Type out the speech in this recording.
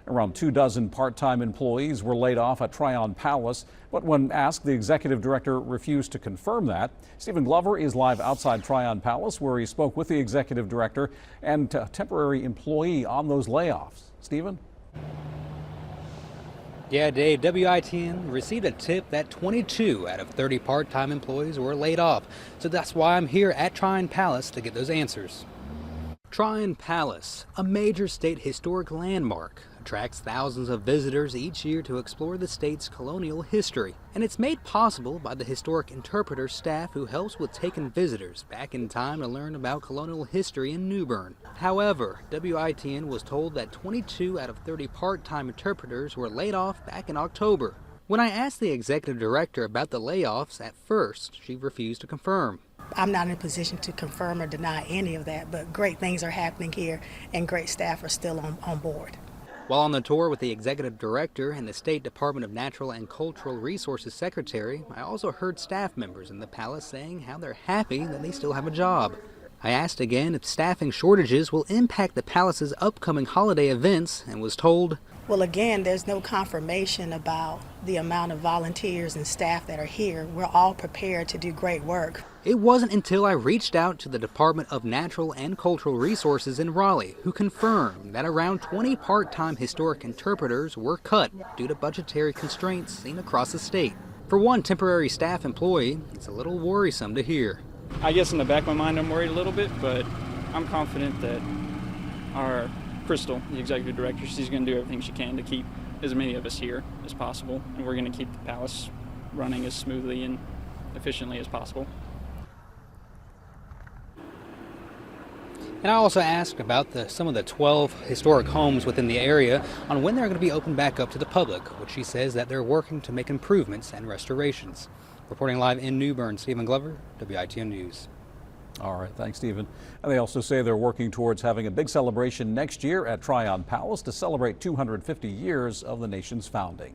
Around 24 part-time employees were laid off at Tryon Palace, but when asked, the executive director refused to confirm that. Stephen Glover is live outside Tryon Palace, where he spoke with the executive director and a temporary employee on those layoffs. Stephen? Yeah, Dave, WITN received a tip that 22 out of 30 part-time employees were laid off. So that's why I'm here at Tryon Palace to get those answers. Tryon Palace, a major state historic landmark, attracts thousands of visitors each year to explore the state's colonial history. And it's made possible by the historic interpreter staff who helps with taking visitors back in time to learn about colonial history in New Bern. However, WITN was told that 22 out of 30 part-time interpreters were laid off back in October. When I asked the executive director about the layoffs, at first, she refused to confirm. I'm not in a position to confirm or deny any of that, but great things are happening here and great staff are still on board. While on the tour with the executive director and the State Department of Natural and Cultural Resources secretary, I also heard staff members in the palace saying how they're happy that they still have a job. I asked again if staffing shortages will impact the palace's upcoming holiday events and was told, well, again, there's no confirmation about the amount of volunteers and staff that are here. We're all prepared to do great work. It wasn't until I reached out to the Department of Natural and Cultural Resources in Raleigh, who confirmed that around 20 part-time historic interpreters were cut due to budgetary constraints seen across the state. For one temporary staff employee, it's a little worrisome to hear. I guess in the back of my mind I'm worried a little bit, but I'm confident that our Crystal, the executive director, she's going to do everything she can to keep as many of us here as possible, and we're going to keep the palace running as smoothly and efficiently as possible. And I also asked about some of the 12 historic homes within the area on when they're going to be opened back up to the public, which she says that they're working to make improvements and restorations. Reporting live in New Bern, Stephen Glover, WITN News. All right, thanks, Stephen. And they also say they're working towards having a big celebration next year at Tryon Palace to celebrate 250 years of the nation's founding.